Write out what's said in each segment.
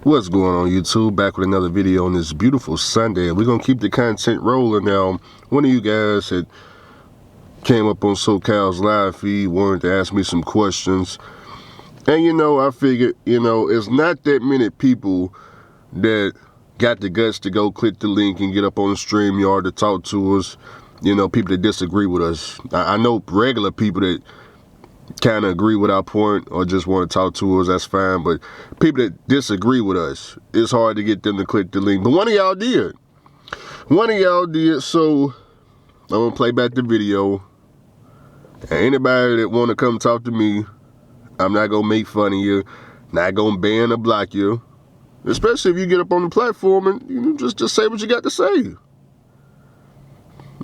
What's going on, YouTube? Back with another video on this beautiful Sunday. We're going to keep the content rolling now. One of you guys had came up on SoCal's live feed, wanted to ask me some questions. And, I figured, it's not that many people that got the guts to go click the link and get up on the StreamYard to talk to us. People that disagree with us. I know regular people that kind of agree with our point or just want to talk to us, that's fine. But people that disagree with us, it's hard to get them to click the link. But one of y'all did. So I'm going to play back the video. And anybody that want to come talk to me, I'm not going to make fun of you. Not going to ban or block you. Especially if you get up on the platform and just say what you got to say.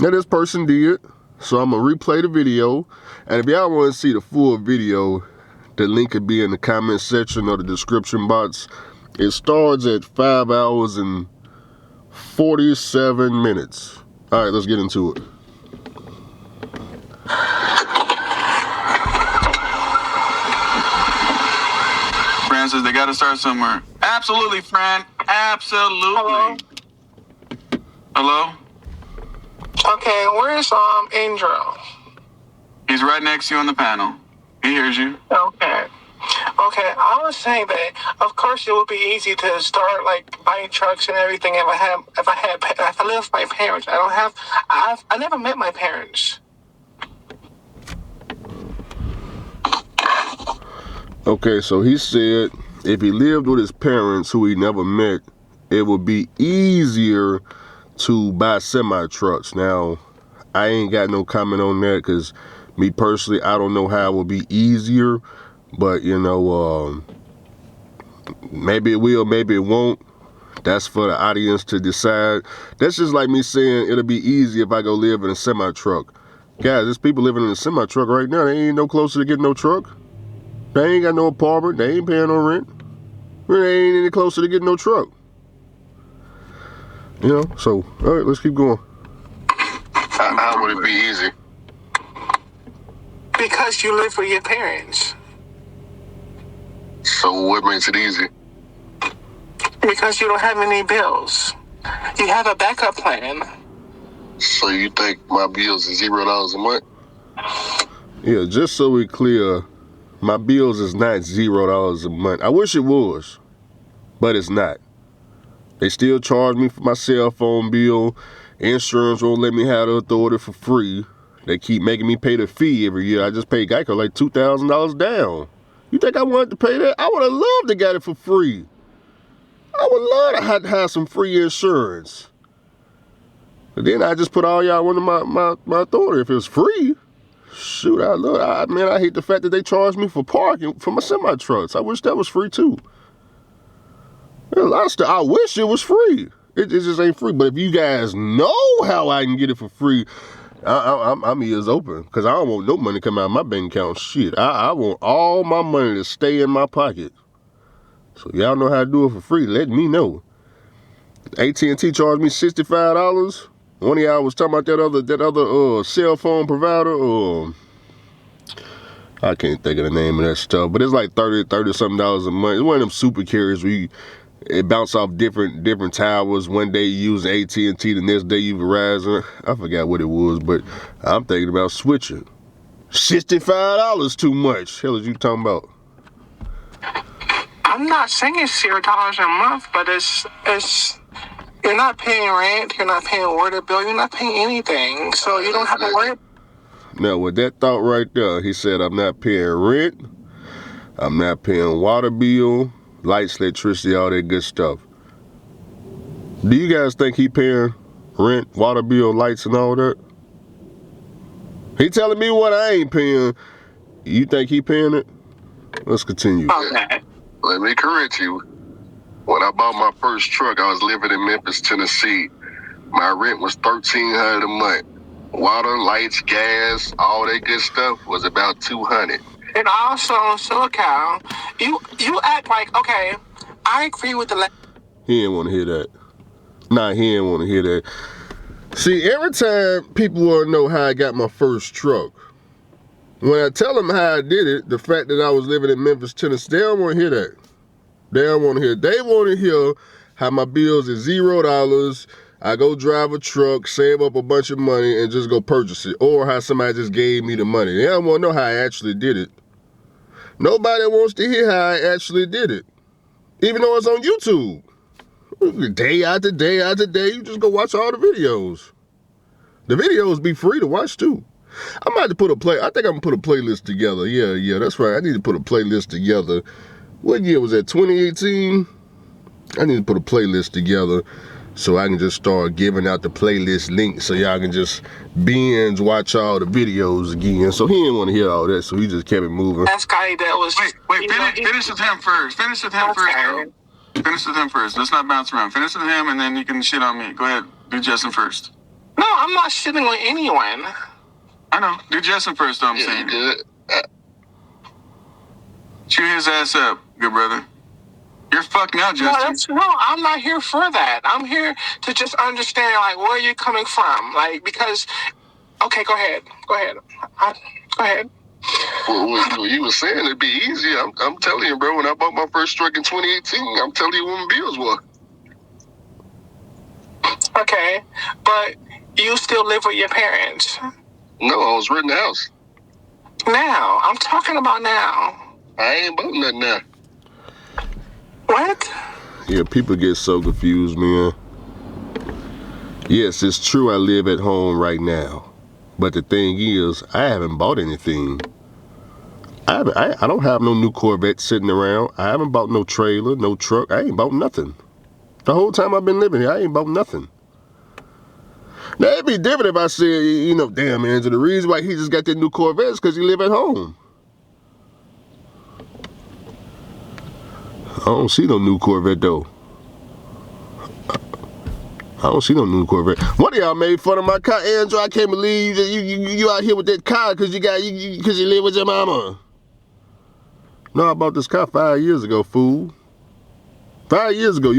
Now this person did. So I'm going to replay the video. And if y'all want to see the full video, the link could be in the comment section or the description box. It starts at 5 hours and 47 minutes. All right, let's get into it. Francis, they got to start somewhere. Absolutely, Fran. Absolutely. Hello? Hello? Okay, where's Angel? He's right next to you on the panel. He hears you. Okay, I was saying that of course it would be easy to start like buying trucks and everything if I live with my parents. I never met my parents. Okay, so he said if he lived with his parents who he never met, it would be easier to buy semi-trucks. Now, I ain't got no comment on that because me personally, I don't know how it would be easier, but maybe it will, maybe it won't. That's for the audience to decide. That's just like me saying it'll be easy if I go live in a semi-truck. Guys, there's people living in a semi-truck right now. They ain't no closer to getting no truck. They ain't got no apartment. They ain't paying no rent. They ain't any closer to getting no truck. So, all right, let's keep going. How would it be easy? Because you live with your parents. So what makes it easy? Because you don't have any bills. You have a backup plan. So you think my bills is $0 a month? Yeah, just so we're clear, my bills is not $0 a month. I wish it was, but it's not. They still charge me for my cell phone bill. Insurance won't let me have the authority for free. They keep making me pay the fee every year. I just paid Geico like $2,000 down. You think I wanted to pay that? I would have loved to get it for free. I would love to have some free insurance. But then I just put all y'all under my authority. If it was free, shoot, I hate the fact that they charge me for parking for my semi-trucks. I wish that was free too. I wish it was free. It just ain't free. But if you guys know how I can get it for free, I'm ears open. Because I don't want no money come out of my bank account. Shit, I want all my money to stay in my pocket. So y'all know how to do it for free. Let me know. AT&T charged me $65. One of y'all was talking about that other cell phone provider. I can't think of the name of that stuff. But it's like $30 something a month. It's one of them super carriers where it bounce off different towers. One day you use AT&T, the next day you Verizon. I forgot what it was, but I'm thinking about switching. $65 too much. Hell is you talking about? I'm not saying it's $0 a month, but it's you're not paying rent, you're not paying water bill, you're not paying anything, so you don't have to worry. Now with that thought right there, he said I'm not paying rent, I'm not paying water bill, lights, electricity, all that good stuff. Do you guys think he paying rent, water bill, lights, and all that? He telling me what I ain't paying. You think he paying it? Let's continue. Okay. Let me correct you. When I bought my first truck, I was living in Memphis, Tennessee. My rent was $1,300 a month. Water, lights, gas, all that good stuff was about $200. And also on SoCal, you act like, okay, I agree with the... He didn't want to hear that. Nah, he didn't want to hear that. See, every time people want to know how I got my first truck, when I tell them how I did it, the fact that I was living in Memphis, Tennessee, they don't want to hear that. They don't want to hear. They want to hear how my bills is $0. I go drive a truck, save up a bunch of money, and just go purchase it. Or how somebody just gave me the money. They don't want to know how I actually did it. Nobody wants to hear how I actually did it. Even though it's on YouTube. Day after day after day, you just go watch all the videos. The videos be free to watch too. I'm about to put a I think I'm gonna put a playlist together. Yeah, that's right. I need to put a playlist together. What year was that? 2018? I need to put a playlist together so I can just start giving out the playlist link so y'all can just binge watch all the videos again. So he didn't want to hear all that, so he just kept it moving. That guy that was. Wait, finish with him first. Finish with him first, bro. Finish with him first. Let's not bounce around. Finish with him, and then you can shit on me. Go ahead. Do Justin first. No, I'm not shitting on anyone. I know. Do Justin first, though, I'm saying. Good. Chew his ass up, good brother. You're fucked now, Justin. No, I'm not here for that. I'm here to just understand, like, where you're coming from. Like, because, okay, go ahead. Go ahead. Go ahead. Well, you were saying it'd be easy. I'm telling you, bro, when I bought my first truck in 2018, I'm telling you what my bills were. Okay, but you still live with your parents. No, I was renting the house. Now, I'm talking about now. I ain't bought nothing now. What? Yeah, people get so confused, man. Yes, it's true I live at home right now. But the thing is, I haven't bought anything. I don't have no new Corvette sitting around. I haven't bought no trailer, no truck. I ain't bought nothing. The whole time I've been living here, I ain't bought nothing. Now, it'd be different if I said, you know, damn, Angela, the reason why he just got that new Corvette is because he live at home. I don't see no new Corvette, though. I don't see no new Corvette. One of y'all made fun of my car, Andrew. I can't believe that you out here with that car because you live with your mama. No, I bought this car 5 years ago, fool. 5 years ago.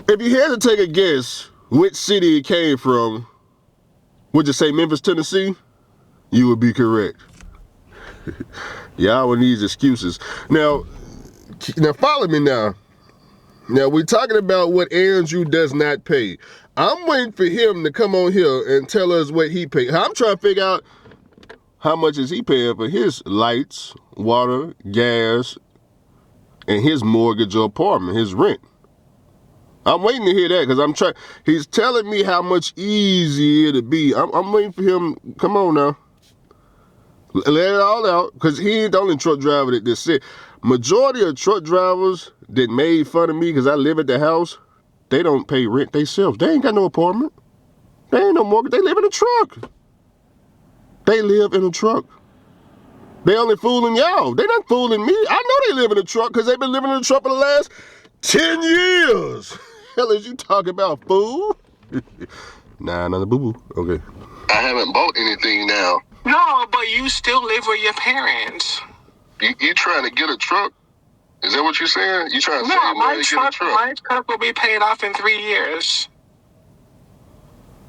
If you had to take a guess which city it came from, would you say Memphis, Tennessee? You would be correct. Y'all with these excuses. Now follow me now. Now, we're talking about what Andrew does not pay. I'm waiting for him to come on here and tell us what he paid. I'm trying to figure out how much is he paying for his lights, water, gas, and his mortgage or apartment, his rent. I'm waiting to hear that because he's telling me how much easier it'll be. I'm waiting for him. Come on now. Let it all out, because he ain't the only truck driver that this said. Majority of truck drivers that made fun of me because I live at the house, they don't pay rent themselves. They ain't got no apartment. They ain't no mortgage. They live in a truck. They live in a truck. They only fooling y'all. They not fooling me. I know they live in a truck because they've been living in a truck for the last 10 years. Hell is you talking about, fool? Nah, another boo-boo. Okay. I haven't bought anything now. No, but you still live with your parents. You trying to get a truck? Is that what you're saying? You trying to save money to get a truck? My truck will be paid off in 3 years.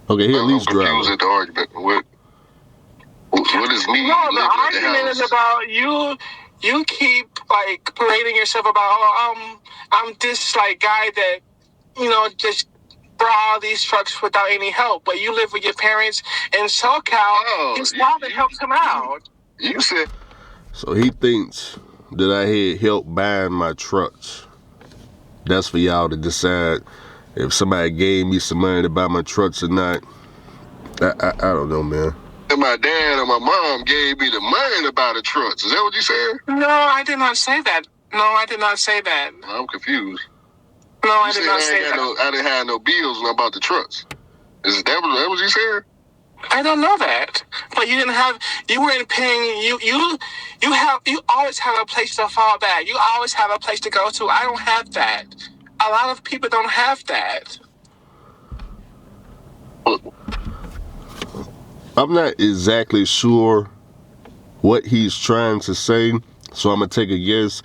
Okay, he at least drive. I'm confused at the argument. What is me? No, the argument is about you. You keep like parading yourself about, I'm this like guy that, just brought all these trucks without any help. But you live with your parents in SoCal. His father helps him out. You said. So he thinks that I had help buying my trucks. That's for y'all to decide if somebody gave me some money to buy my trucks or not. I don't know, man. And my dad or my mom gave me the money to buy the trucks. Is that what you said? No, I did not say that. No, I did not say that. I'm confused. No, I did not say that. I didn't have no bills when I bought the trucks. Is that what you said? I don't know that. But you weren't paying, you always have a place to fall back. You always have a place to go to. I don't have that. A lot of people don't have that. I'm not exactly sure what he's trying to say, so I'm going to take a guess.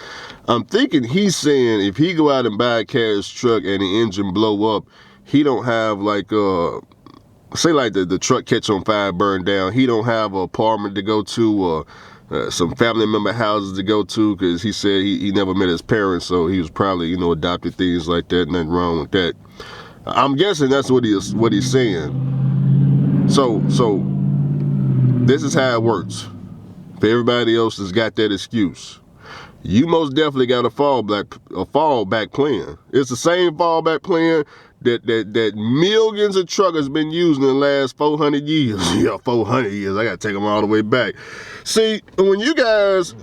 I'm thinking he's saying if he go out and buy a cash truck and the engine blow up, he don't have like say like the truck catch on fire, burn down, he don't have an apartment to go to or some family member houses to go to because he said he never met his parents, so he was probably, you know, adopted, things like that. Nothing wrong with that. I'm guessing that's what he's saying. So this is how it works. For everybody else that's got that excuse, you most definitely got a fallback plan. It's the same fallback plan that millions of truckers been using in the last 400 years. Yeah, 400 years. I gotta take them all the way back. See, when you guys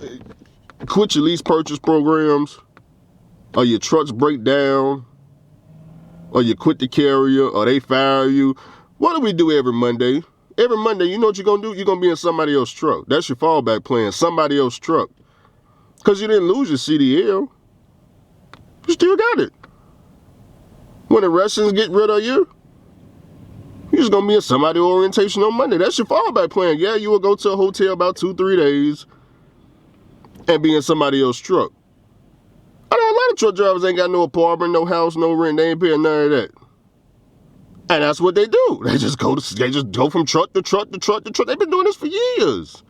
quit your lease purchase programs, or your trucks break down, or you quit the carrier, or they fire you, what do we do every Monday? Every Monday, you know what you're gonna do? You're gonna be in somebody else's truck. That's your fallback plan, somebody else's truck. Because you didn't lose your CDL. You still got it. When the Russians get rid of you, you're just going to be in somebody orientation on Monday. That's your fallback plan. Yeah, you will go to a hotel about 2-3 days and be in somebody else's truck. I know a lot of truck drivers ain't got no apartment, no house, no rent. They ain't paying none of that. And that's what they do. They just go from truck to truck to truck to truck. They've been doing this for years.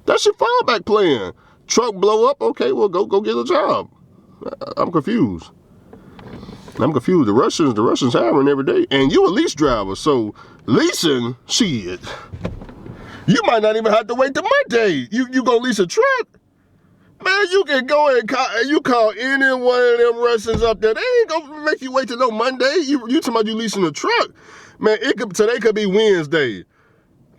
That's your fallback plan. Truck blow up, okay, well, go get a job. I'm confused. The Russians hiring every day. And you a lease driver, so leasing, shit. You might not even have to wait till Monday. You gonna lease a truck? Man, you can go and call any one of them Russians up there. They ain't gonna make you wait till no Monday. You talking about you leasing a truck? Man, today could be Wednesday.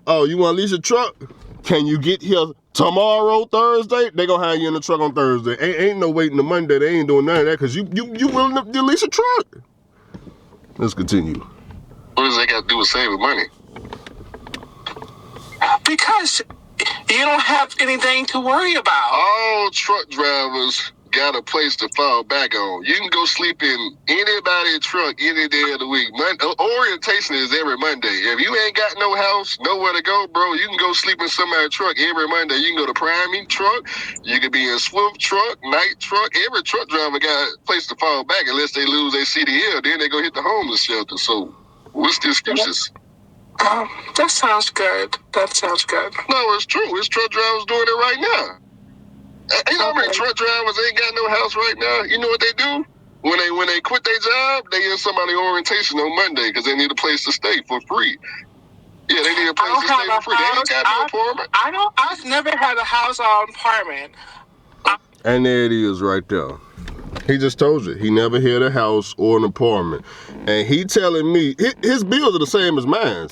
Oh, you wanna lease a truck? Can you get here tomorrow, Thursday? They gonna hire you in the truck on Thursday. Ain't no waiting to Monday. They ain't doing none of that because you willing to lease a truck. Let's continue. What does that got to do with saving money? Because you don't have anything to worry about. All truck drivers got a place to fall back on. You can go sleep in anybody's truck any day of the week. Orientation is every Monday. If you ain't got no house, nowhere to go, bro, you can go sleep in somebody's truck every Monday. You can go to Priming truck. You can be in Swift truck, Night truck. Every truck driver got a place to fall back unless they lose their CDL. Then they go hit the homeless shelter. So what's the excuses? That sounds good. No, it's true. It's truck drivers doing it right now. You know how many truck drivers ain't got no house right now? You know what they do? When they quit their job, they in somebody orientation on Monday because they need a place to stay for free. Yeah, they need a place to stay for free. They ain't got no apartment. I've never had a house or an apartment. And there it is right there. He just told you he never had a house or an apartment. And he telling me his bills are the same as mine.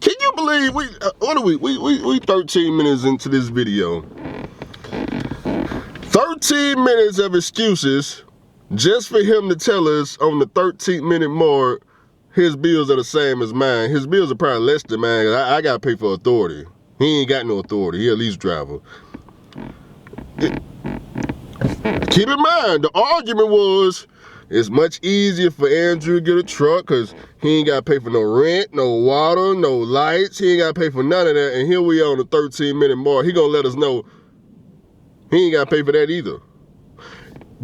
Can you believe we 13 minutes into this video. 13 minutes of excuses just for him to tell us on the 13th minute mark his bills are the same as mine. His bills are probably less than mine. I got to pay for authority. He ain't got no authority. He a lease driver. Keep in mind, the argument was it's much easier for Andrew to get a truck because he ain't got to pay for no rent, no water, no lights. He ain't got to pay for none of that. And here we are on the 13-minute mark. He going to let us know he ain't got to pay for that either.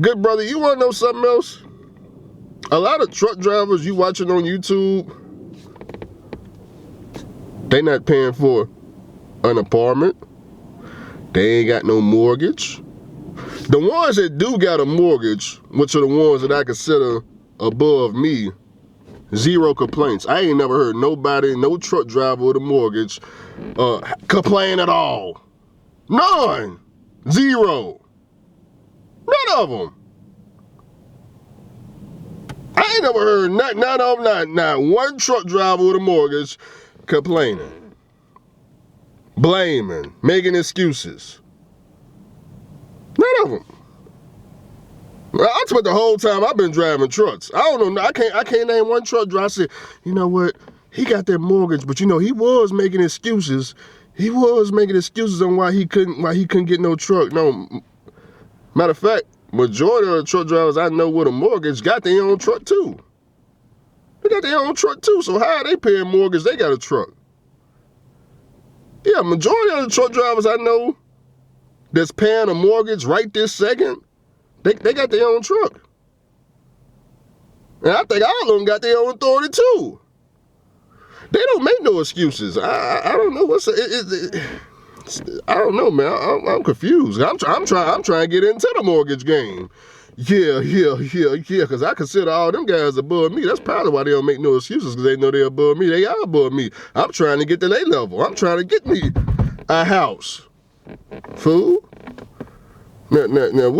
Good brother, you want to know something else? A lot of truck drivers you watching on YouTube, they not paying for an apartment. They ain't got no mortgage. The ones that do got a mortgage, which are the ones that I consider above me, zero complaints. I ain't never heard nobody, no truck driver with a mortgage, complain at all. None. Zero. None of them. I ain't never heard not one truck driver with a mortgage complaining, blaming, making excuses. None of them. I spent the whole time I've been driving trucks. I don't know. I can't name one truck driver. I said, you know what? He got that mortgage, but you know he was making excuses. He was making excuses on why he couldn't get no truck. No, matter of fact, majority of the truck drivers I know with a mortgage got their own truck too. They got their own truck too. So how are they paying mortgage? They got a truck. Yeah, majority of the truck drivers I know that's paying a mortgage right this second, they got their own truck. And I think all of them got their own authority too. They don't make no excuses. I don't know I don't know, man. I'm confused. I'm trying to get into the mortgage game. Yeah, because I consider all them guys above me. That's probably why they don't make no excuses, because they know they're above me. They are above me. I'm trying to get to their level. I'm trying to get me a house. Fool. Now,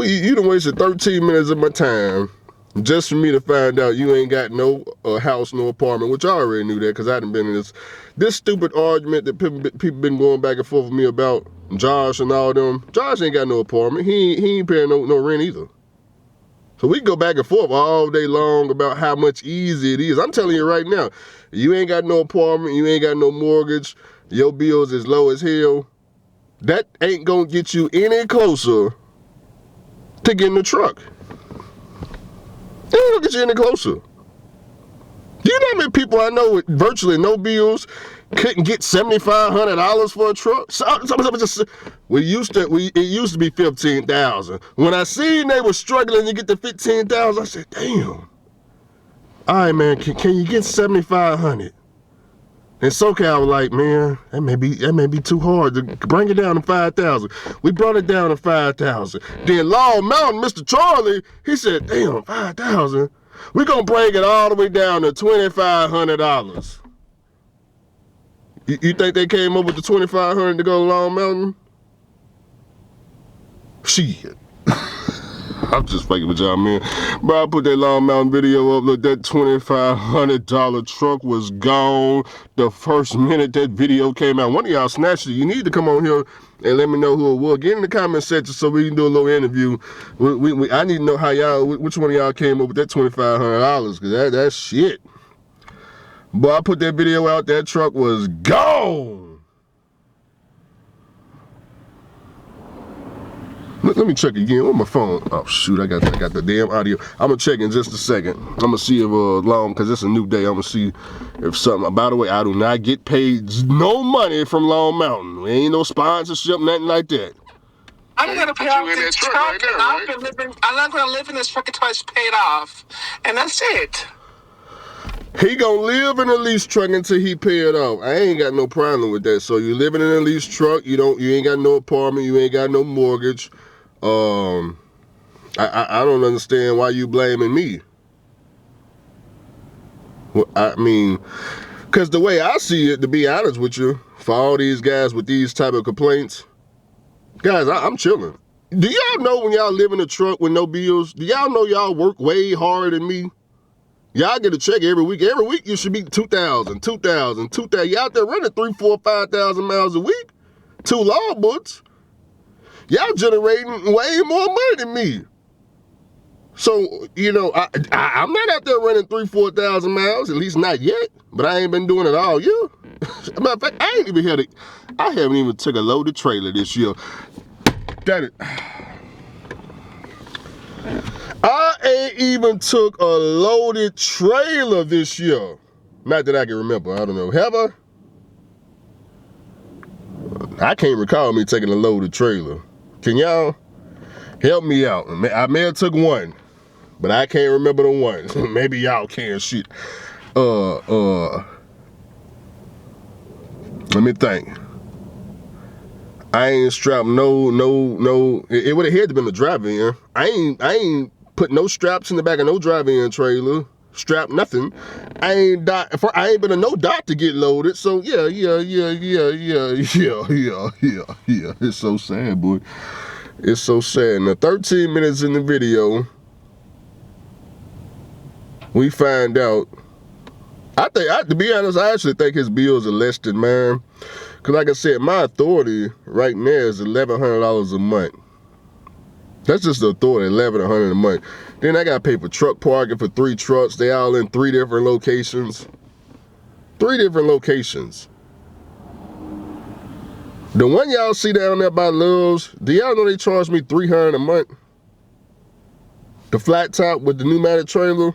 you done wasted 13 minutes of my time just for me to find out you ain't got no house, no apartment, which I already knew that, because I done been in this stupid argument that people been going back and forth with me about Josh and all them. Josh ain't got no apartment. He ain't paying no rent either. So we can go back and forth all day long about how much easy it is. I'm telling you right now, you ain't got no apartment, you ain't got no mortgage, your bills is low as hell. That ain't gonna get you any closer to getting the truck. It ain't gonna get you any closer. Do you know how many people I know with virtually no bills couldn't get $7,500 for a truck? It used to be $15,000. When I seen they were struggling to get to $15,000, I said, damn. All right, man, can you get $7,500? And SoCal was like, man, that may be too hard to bring it down to $5,000. We brought it down to $5,000. Then Long Mountain, Mr. Charlie, he said, damn, $5,000. We're gonna bring it all the way down to $2,500. You think they came up with the $2,500 to go to Long Mountain? Shit. I'm just fucking with y'all, man. Bro, I put that Long Mountain video up. Look, that $2,500 truck was gone the first minute that video came out. One of y'all snatched it. You need to come on here and let me know who it was. Get in the comment section so we can do a little interview. I need to know how which one of y'all came up with that $2,500, because that's shit. Boy, I put that video out. That truck was gone. Let me check again on my phone. Oh shoot, I got the damn audio. I'm gonna check in just a second. I'm gonna see if because it's a new day. I'm gonna see if something. By the way, I do not get paid no money from Long Mountain. There ain't no sponsorship, nothing like that. I'm gonna pay off this truck, right there, right? I'm not gonna live in this truck until it's paid off, and that's it. He gonna live in a lease truck until he pay it off. I ain't got no problem with that. So you living in a lease truck. You ain't got no apartment. You ain't got no mortgage. I don't understand why you blaming me. Well, I mean, because the way I see it, to be honest with you, for all these guys with these type of complaints, guys, I'm chilling. Do y'all know when y'all live in a truck with no bills, do y'all know y'all work way harder than me? Y'all get a check every week. Every week you should be 2,000. You out there running 3,000, 4,000, 5,000 miles a week. 2 logbooks. Y'all generating way more money than me. So, I'm not out there running 3,000, 4,000 miles, at least not yet. But I ain't been doing it all year. Matter of fact, I haven't even took a loaded trailer this year. I ain't even took a loaded trailer this year. Not that I can remember. I don't know. Have I? I can't recall me taking a loaded trailer. Can y'all help me out? I may have took one, but I can't remember the one. Maybe y'all can. Shit. Let me think. I ain't strapped no. It would have had to been the drive-in. I ain't put no straps in the back of no drive-in trailer. Strap nothing. I ain't been a no dot to get loaded. So yeah. It's so sad, boy. It's so sad. Now 13 minutes in the video, we find out. To be honest, I actually think his bills are less than mine. Cause like I said, my authority right now is $1,100 a month. That's just the authority, $1,100 a month. Then I gotta pay for truck parking for 3 trucks. They all in 3 different locations. 3 different locations. The one y'all see down there by Love's, do y'all know they charge me $300 a month? The flat top with the pneumatic trailer,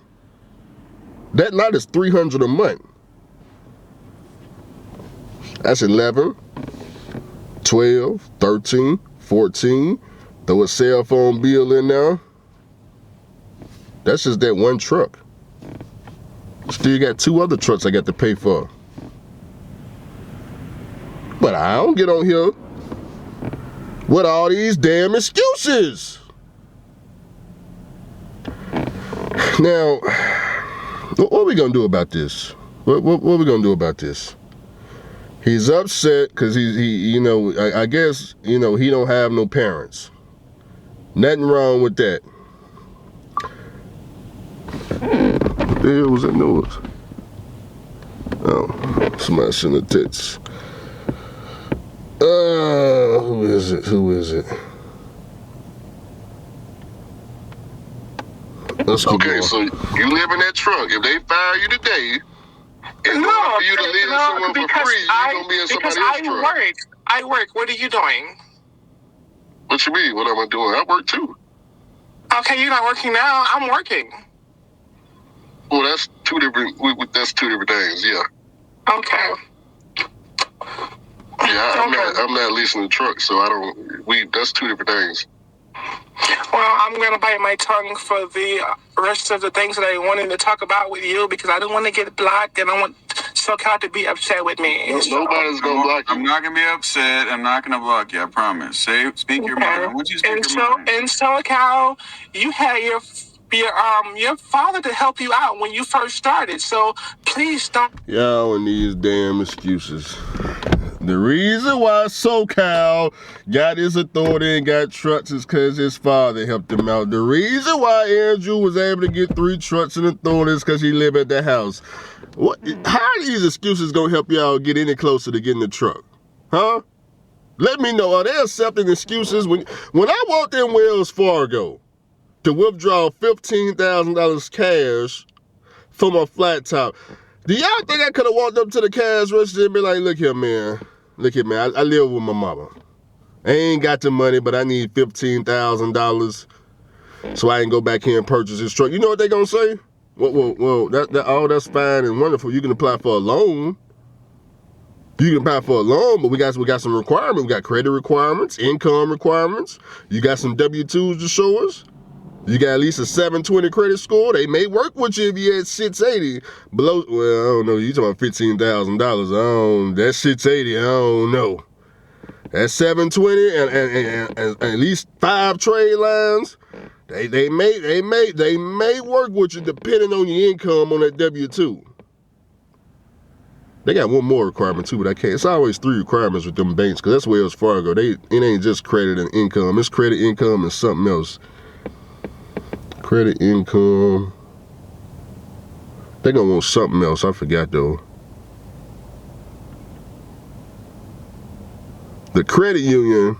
that lot is $300 a month. That's 11, 12, 13, 14. Throw a cell phone bill in there. That's just that one truck. Still got 2 other trucks I got to pay for. But I don't get on here What all these damn excuses? Now, what are we gonna do about this? What are we gonna do about this? He's upset because I guess, he don't have no parents. Nothing wrong with that. What the hell was that noise? Oh, somebody sent a text. Who is it? Let's keep going. So you live in that truck. If they fire you today, in order for you to live somewhere for free, you're going to be in somebody else's truck. I work. What are you doing? What you mean? What am I doing? I work too. Okay, you're not working now. I'm working. Well, that's two different things. Yeah. Okay. Yeah, I'm not leasing the truck, so that's two different things. Well, I'm going to bite my tongue for the rest of the things that I wanted to talk about with you because I don't want to get blocked and I want SoCal to be upset with me. Nobody's going to block you. I'm not going to be upset. I'm not going to block you, I promise. Speak your mind. Once you speak your mind. In SoCal, you had your father to help you out when you first started. So please don't. Y'all and these damn excuses. The reason why SoCal got his authority and got trucks is because his father helped him out. The reason why Andrew was able to get 3 trucks and authority is because he lived at the house. How are these excuses going to help y'all get any closer to getting the truck? Huh? Let me know. Are they accepting excuses? When I walked in Wells Fargo to withdraw $15,000 cash for my flat top, do y'all think I could have walked up to the cash register and be like, look here, man. I live with my mama. I ain't got the money, but I need $15,000 so I can go back here and purchase this truck. You know what they gonna say? Well, that's fine and wonderful. You can apply for a loan. But we got some requirements. We got credit requirements, income requirements. You got some W-2s to show us. You got at least a 720 credit score. They may work with you if you at 680. Below, well, I don't know. You talking about $15,000. That 680, I don't know. That 720 and at least 5 trade lines, they may work with you depending on your income on that W-2. They got one more requirement too, but I can't. It's always 3 requirements with them banks because that's Wells Fargo. It ain't just credit and income. It's credit, income, and something else. Credit, income. They gonna want something else. I forgot though. The credit union,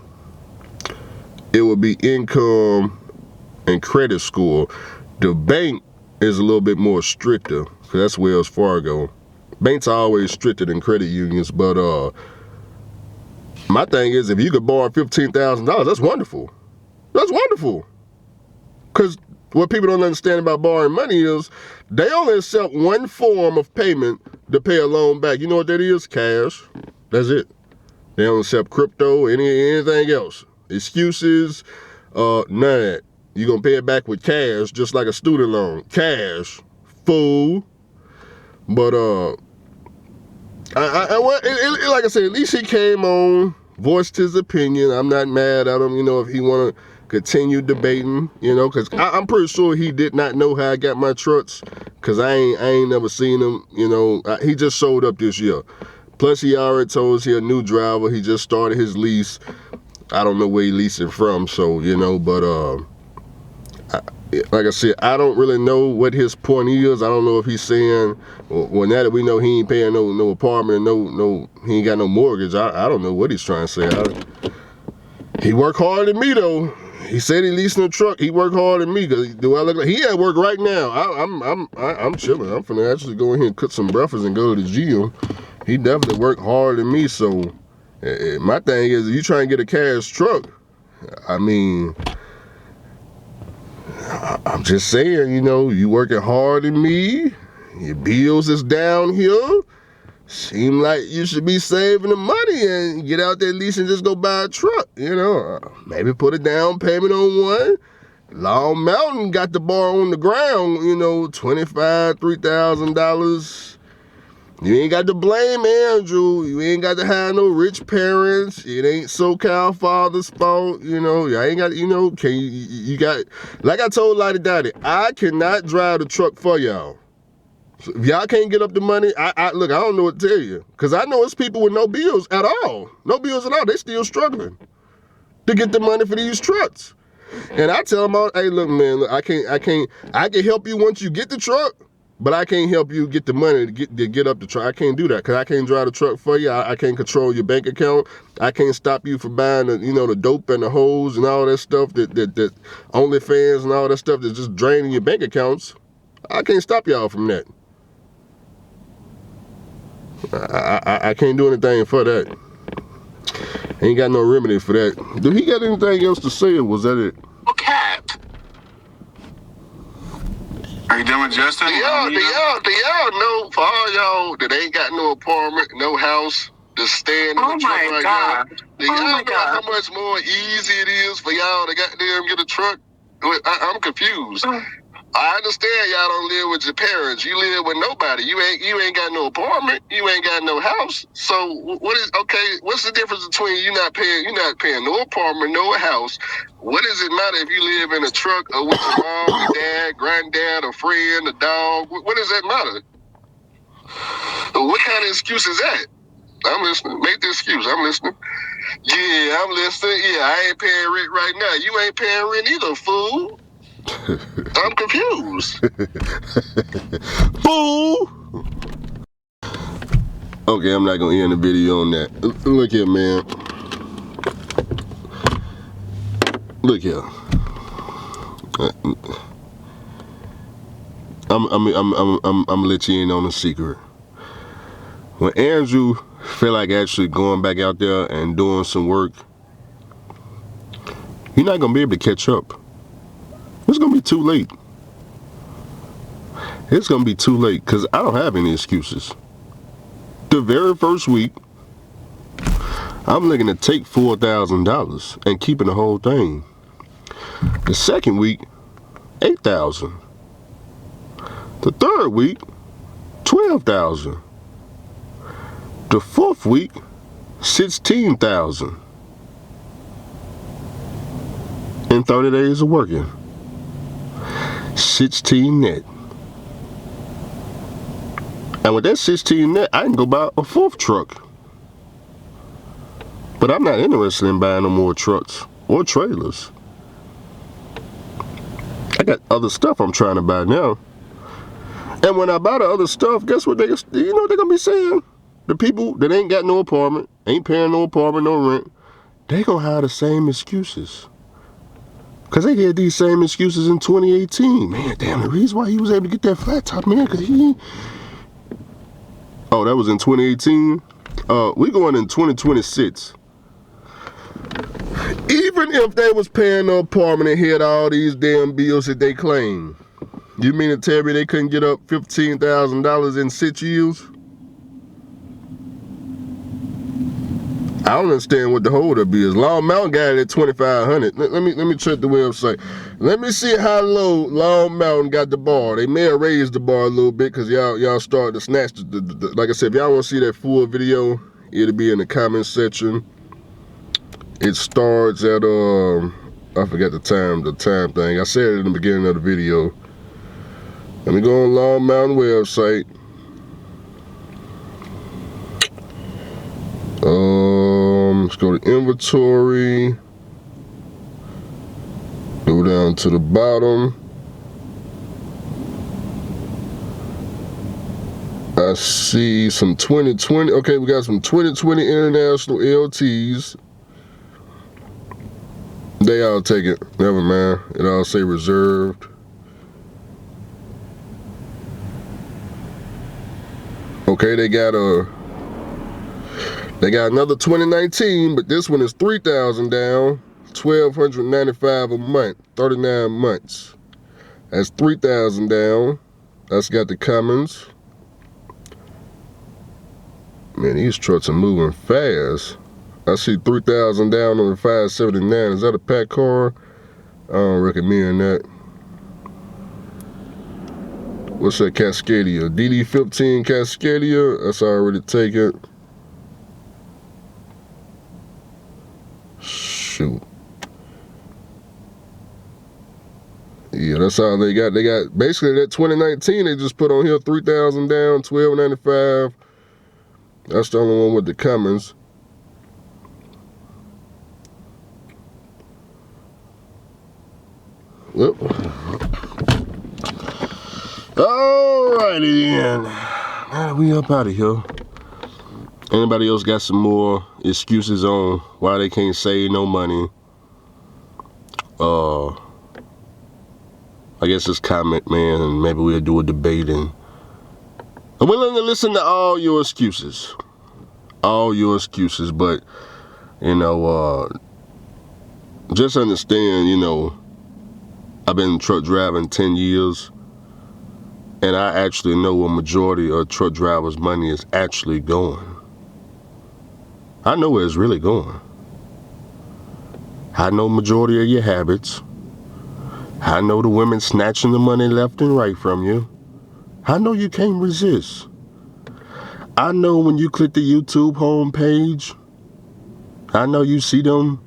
it would be income and credit score. The bank is a little bit more stricter because that's Wells Fargo. Banks are always stricter than credit unions, but my thing is if you could borrow $15,000, that's wonderful. That's wonderful. Because what people don't understand about borrowing money is they only accept one form of payment to pay a loan back. You know what that is? Cash. That's it. They don't accept crypto, anything else. Excuses, none of that. You're going to pay it back with cash, just like a student loan. Cash. Fool. But, like I said, at least he came on, voiced his opinion. I'm not mad at him, if he want to continue debating, because I'm pretty sure he did not know how I got my trucks, because I ain't never seen him, he just showed up this year. Plus, he already told us he a new driver. He just started his lease. I don't know where he leasing from, so, but, like I said, I don't really know what his point is. I don't know if he's saying, well, now that we know he ain't paying no apartment, no, he ain't got no mortgage. I don't know what he's trying to say. He worked harder than me, though. He said he leasing a truck. He worked harder than me. Do I look like he at work right now? I'm chilling. I'm finna actually go in here and cook some breakfast and go to the gym. He definitely worked harder than me. So my thing is, if you trying to get a cash truck, I mean, I'm just saying, you working harder than me. Your bills is down here. Seem like you should be saving the money and get out there at least and just go buy a truck, Maybe put a down payment on one. Long Mountain got the bar on the ground, $3,000. You ain't got to blame Andrew. You ain't got to have no rich parents. It ain't SoCal father's fault. You know, I ain't got, you know, you got, like I told Lottie Dottie, I cannot drive the truck for y'all. So if y'all can't get up the money, look, I don't know what to tell you. Because I know it's people with no bills at all. No bills at all. They still struggling to get the money for these trucks. And I tell them, hey, look, man, look, I can help you once you get the truck. But I can't help you get the money to get up the truck. I can't do that because I can't drive the truck for you. I can't control your bank account. I can't stop you from buying the dope and the hoes and all that stuff that OnlyFans and all that stuff that's just draining your bank accounts. I can't stop y'all from that. I can't do anything for that. Ain't got no remedy for that. Do he got anything else to say, or was that it? Cap. Are you done with Justin? Do y'all know, for all y'all that ain't got no apartment, no house, to stay in the truck right now? Do y'all know how much more easy it is for y'all to goddamn get a truck? I'm confused. I understand y'all don't live with your parents. You live with nobody. You ain't got no apartment. You ain't got no house. So what's the difference between you not paying no apartment, no house? What does it matter if you live in a truck or with your mom, your dad, granddad, a friend, a dog? What does that matter? What kind of excuse is that? I'm listening. Make the excuse. I'm listening. Yeah, I'm listening. Yeah, I ain't paying rent right now. You ain't paying rent either, fool. I'm confused. Fool! Okay, I'm not gonna end the video on that. Look here, man. Look here. I'm gonna let you in on a secret. When Andrew feel like actually going back out there and doing some work, you're not gonna be able to catch up. It's gonna be too late. It's gonna be too late because I don't have any excuses. The very first week, I'm looking to take $4,000 and keeping the whole thing. The second week, $8,000. The third week, $12,000. The fourth week, $16,000. In 30 days of working, 16 net. And with that 16 net, I can go buy a fourth truck. But I'm not interested in buying no more trucks or trailers. I got other stuff I'm trying to buy now. And when I buy the other stuff, guess what they're gonna be saying? The people that ain't got no apartment, ain't paying no apartment, no rent, they gonna have the same excuses. Cause they had these same excuses in 2018. Man, damn, the reason why he was able to get that flat top, man, cause oh, that was in 2018? We going in 2026. Even if they was paying no apartment and had all these damn bills that they claim, you mean to tell me they couldn't get up $15,000 in 6 years? I don't understand what the holdup is. Long Mountain got it at $2,500. Let me check the website. Let me see how low Long Mountain got the bar. They may have raised the bar a little bit because y'all started to snatch the like I said, if y'all want to see that full video, it'll be in the comment section. It starts at I forgot the time thing. I said it in the beginning of the video. Let me go on Long Mountain website. Let's go to inventory. Go down to the bottom. I see some 2020. Okay, we got some 2020 international LTs. They all take it. Never mind. It all say reserved. Okay, they got another 2019, but this one is $3,000 down, $1,295 a month, 39 months. That's $3,000 down. That's got the Cummins. Man, these trucks are moving fast. I see $3,000 down on the 579. Is that a pack car? I don't recommend that. What's that, Cascadia? DD15 Cascadia, that's already taken. Shoot. Yeah, that's all they got. They got basically that 2019 they just put on here, 3,000 down, 12.95. That's the only one with the Cummins. Well, alrighty then. Now we up out of here. Anybody else got some more excuses on why they can't save no money? I guess just comment, man, and maybe we'll do a debate. And I'm willing to listen to all your excuses. All your excuses, but, you know, just understand, you know, I've been truck driving 10 years, and I actually know where majority of truck drivers' money is actually going. I know where it's really going. I know majority of your habits. I know the women snatching the money left and right from you. I know you can't resist. I know when you click the YouTube homepage, I know you see them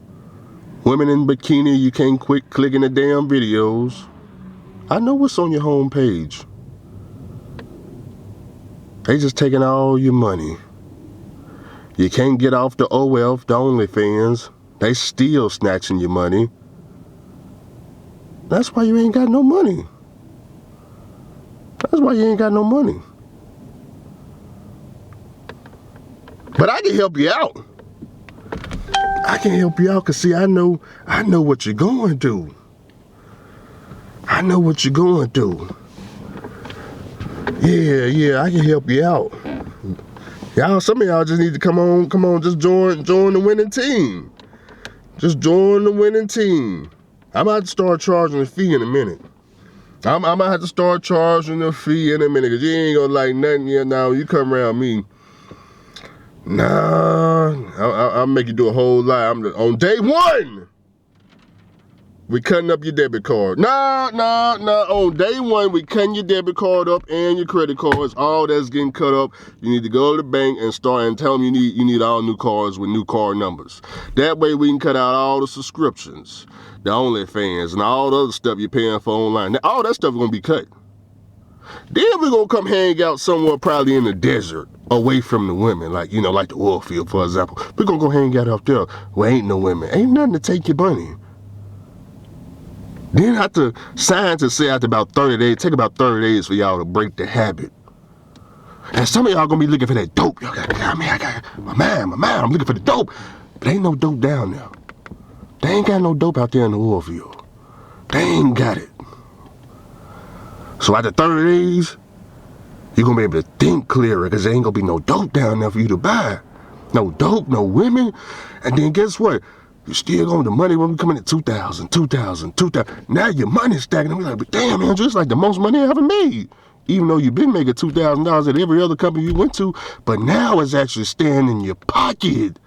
women in bikini, you can't quit clicking the damn videos. I know what's on your homepage. They just taking all your money. You can't get off the OF, the OnlyFans. They still snatching your money. That's why you ain't got no money. That's why you ain't got no money. But I can help you out. I can help you out because, see, I know what you're going through. I know what you're going through. Yeah, I can help you out. Y'all, some of y'all just need to come on, just join the winning team. Just join the winning team. I'm about to start charging a fee in a minute. I'm gonna have to start charging a fee in a minute because you ain't gonna like nothing yet now. You come around me. Nah, I'll make you do a whole lot. On day one, we cutting up your debit card. Nah. On day one, we cutting your debit card up and your credit cards. All that's getting cut up. You need to go to the bank and start and tell them you need all new cards with new card numbers. That way we can cut out all the subscriptions, the OnlyFans, and all the other stuff you're paying for online. Now, all that stuff is gonna be cut. Then we're gonna come hang out somewhere probably in the desert, away from the women, like, you know, like the oil field, for example. We're gonna go hang out out there where ain't no women. Ain't nothing to take your money. Then after scientists say after about 30 days, take about 30 days for y'all to break the habit. And some of y'all gonna be looking for that dope. Y'all got, I got my mind, I'm looking for the dope. But ain't no dope down there. They ain't got no dope out there in the oil field. They ain't got it. So after 30 days, you're gonna be able to think clearer because there ain't gonna be no dope down there for you to buy. No dope, no women. And then guess what? You still going the money when we come in at 2,000. Now your money's stacking. And we're like, but damn, Andrew, it's like the most money I ever made. Even though you've been making $2,000 at every other company you went to, but now it's actually staying in your pocket.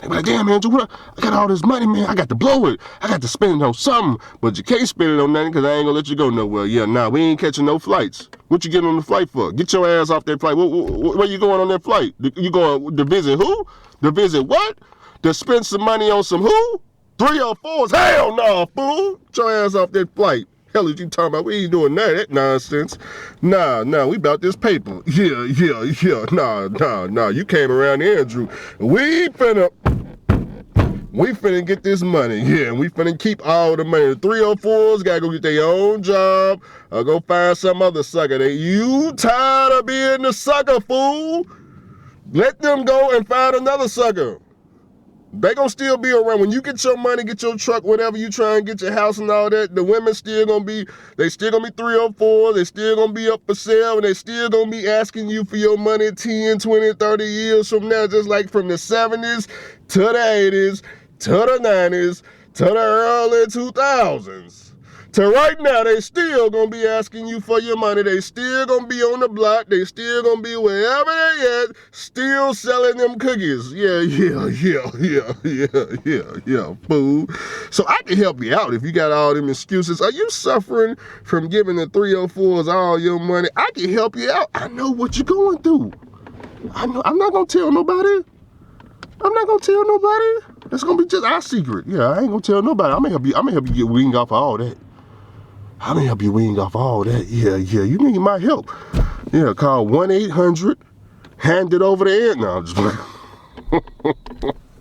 They be like, damn, Andrew, I got all this money, man. I got to blow it. I got to spend it on something. But you can't spend it on nothing because I ain't going to let you go nowhere. Yeah, nah, we ain't catching no flights. What you getting on the flight for? Get your ass off that flight. Where you going on that flight? You going to visit who? To visit what? To spend some money on some who? 3 or 4s? Hell no, fool. Get your ass off that flight. Hell is you talking about? We ain't doing that nonsense. Nah, we about this paper. Yeah. Nah. You came around here, Andrew. We finna get this money. Yeah, and we finna keep all the money. The 304s gotta go get their own job or go find some other sucker. You tired of being the sucker, fool? Let them go and find another sucker. They gonna still be around. When you get your money, get your truck, whatever you try and get your house and all that, the women still gonna be 304, they still gonna be up for sale, and they still gonna be asking you for your money 10, 20, 30 years from now, just like from the 70s to the 80s, to the 90s, to the early 2000s. to right now, they still gonna be asking you for your money. They still gonna be on the block. They still gonna be wherever they at, still selling them cookies. Yeah, fool. So I can help you out if you got all them excuses. Are you suffering from giving the 304s all your money? I can help you out. I know what you're going through. I know. I'm not gonna tell nobody. That's gonna be just our secret. Yeah, I ain't gonna tell nobody. I'm gonna help you get weaned off of all that. Yeah. You need my help. Yeah, call 1-800. Hand it over the end. No, I'm just